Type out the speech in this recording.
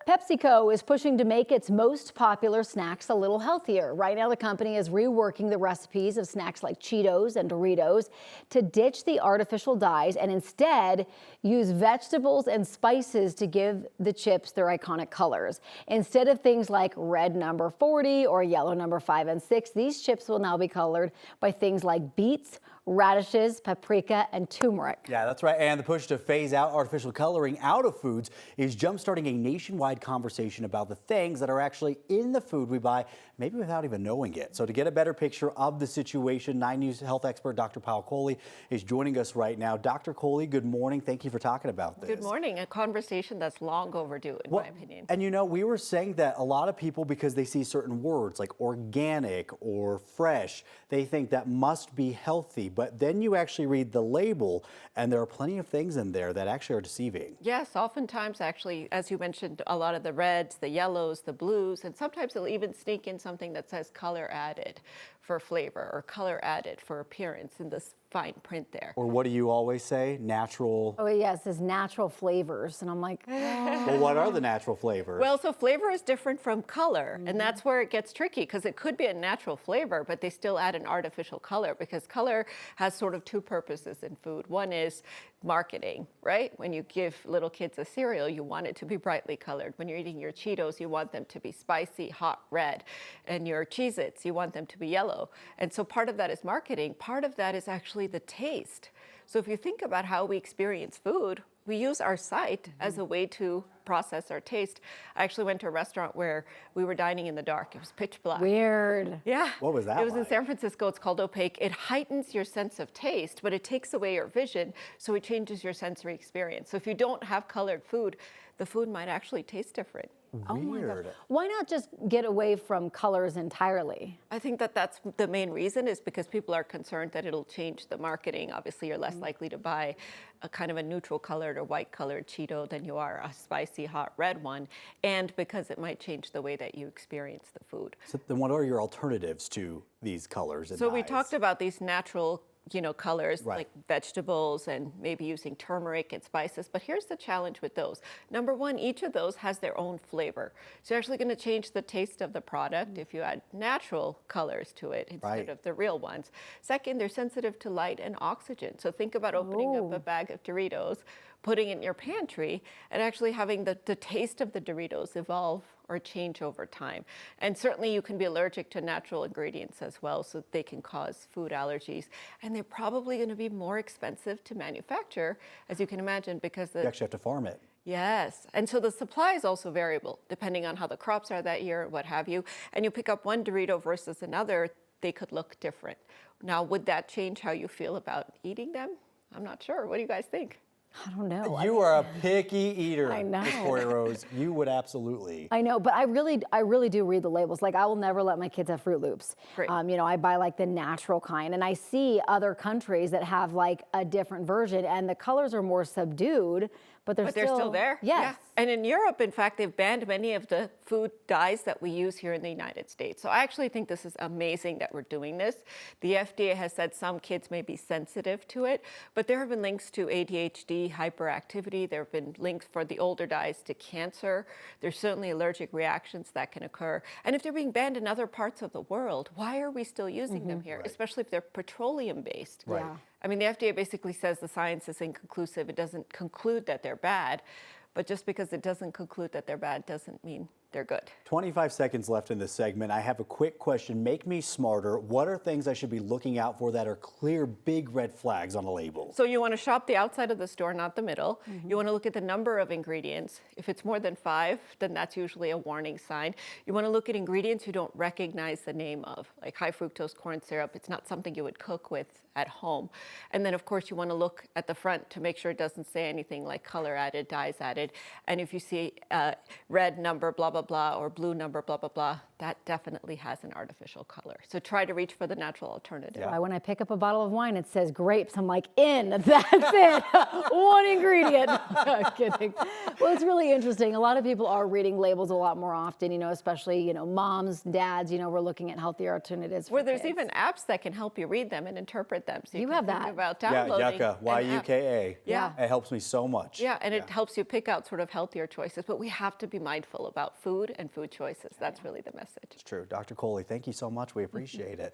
PepsiCo is pushing to make its most popular snacks a little healthier. Right now, the company is reworking the recipes of snacks like Cheetos and Doritos to ditch the artificial dyes and instead use vegetables and spices to give the chips their iconic colors. Instead of things like red number 40 or yellow number 5 and 6, these chips will now be colored by things like beets, radishes, paprika, and turmeric. Yeah, that's right. And the push to phase out artificial coloring out of foods is jumpstarting a nationwide conversation about the things that are actually in the food we buy, maybe without even knowing it. So to get a better picture of the situation, 9 News health expert Dr. Kohli is joining us right now. Dr. Kohli, good morning. Thank you for talking about this. Good morning. A conversation that's long overdue, in my opinion. And you know, we were saying that a lot of people, because they see certain words like organic or fresh, they think that must be healthy. But then you actually read the label and there are plenty of things in there that actually are deceiving. Yes, oftentimes actually, as you mentioned, a lot of the reds, the yellows, the blues, and sometimes it'll even sneak in something that says color added for flavor or color added for appearance in this fine print there. Or what do you always say? Natural? Oh yeah, it says natural flavors. And I'm like, oh. Well, what are the natural flavors? Well, so flavor is different from color, and that's where it gets tricky because it could be a natural flavor, but they still add an artificial color because color has sort of two purposes in food. One is marketing, right? When you give little kids a cereal, you want it to be brightly colored. When you're eating your Cheetos, you want them to be spicy, hot red. And your Cheez-Its, you want them to be yellow. And so part of that is marketing. Part of that is actually the taste. So if you think about how we experience food, we use our sight as a way to process our taste. I actually went to a restaurant where we were dining in the dark. It was pitch black. Weird. Yeah. What was that It was like? in San Francisco. It's called Opaque. It heightens your sense of taste, but it takes away your vision, so it changes your sensory experience. So if you don't have colored food, the food might actually taste different. Oh my Weird. gosh. Why not just get away from colors entirely? I think that that's the main reason is because people are concerned that it'll change the marketing. Obviously, you're less likely to buy a kind of a neutral colored or white colored Cheeto than you are a spicy hot red one, and because it might change the way that you experience the food. So then what are your alternatives to these colors and So we dyes? talked about these natural colors Right. like vegetables and maybe using turmeric and spices. But here's the challenge with those. Number one, each of those has their own flavor. So you're actually going to change the taste of the product if you add natural colors to it instead of the real ones. Second, they're sensitive to light and oxygen. So think about opening up a bag of Doritos, putting it in your pantry, and actually having the taste of the Doritos evolve or change over time. And certainly you can be allergic to natural ingredients as well, so they can cause food allergies. And they're probably going to be more expensive to manufacture, as you can imagine, because You actually have to farm it. Yes, and so the supply is also variable, depending on how the crops are that year, what have you. And you pick up one Dorito versus another, they could look different. Now, would that change how you feel about eating them? I'm not sure. What do you guys think? I don't know. You are a picky eater. I know. Miss Corey Rose. You would absolutely. I know, but I really do read the labels. Like I will never let my kids have Fruit Loops. Great. I buy like the natural kind, and I see other countries that have like a different version, and the colors are more subdued, but they're still there. Yes. Yeah. And in Europe, in fact, they've banned many of the food dyes that we use here in the United States. So I actually think this is amazing that we're doing this. The FDA has said some kids may be sensitive to it, but there have been links to ADHD, hyperactivity. There have been links for the older dyes to cancer. There's certainly allergic reactions that can occur. And if they're being banned in other parts of the world, why are we still using them here, especially if they're petroleum-based? Right. Yeah. I mean, the FDA basically says the science is inconclusive. It doesn't conclude that they're bad, but just because it doesn't conclude that they're bad doesn't mean they're good. 25 seconds left in this segment. I have a quick question. Make me smarter. What are things I should be looking out for that are clear, big red flags on a label? So you want to shop the outside of the store, not the middle. You want to look at the number of ingredients. If it's more than 5, then that's usually a warning sign. You want to look at ingredients you don't recognize the name of, like high fructose corn syrup. It's not something you would cook with at home. And then, of course, you want to look at the front to make sure it doesn't say anything like color added, dyes added. And if you see red number, blah, blah, blah, or blue number, blah, blah, blah, that definitely has an artificial color. So try to reach for the natural alternative. Yeah. When I pick up a bottle of wine, it says grapes. I'm like, that's it. One ingredient. No, kidding. Well, it's really interesting. A lot of people are reading labels a lot more often, especially, moms, dads, we're looking at healthier alternatives. Where there's even apps that can help you read them and interpret them. So you can have think that. about Yeah, downloading Yucca, Y-U-K-A. Yeah. It helps me so much. Yeah, and it helps you pick out sort of healthier choices. But we have to be mindful about food and food choices. That's really the message. It's true. Dr. Kohli, thank you so much. We appreciate it.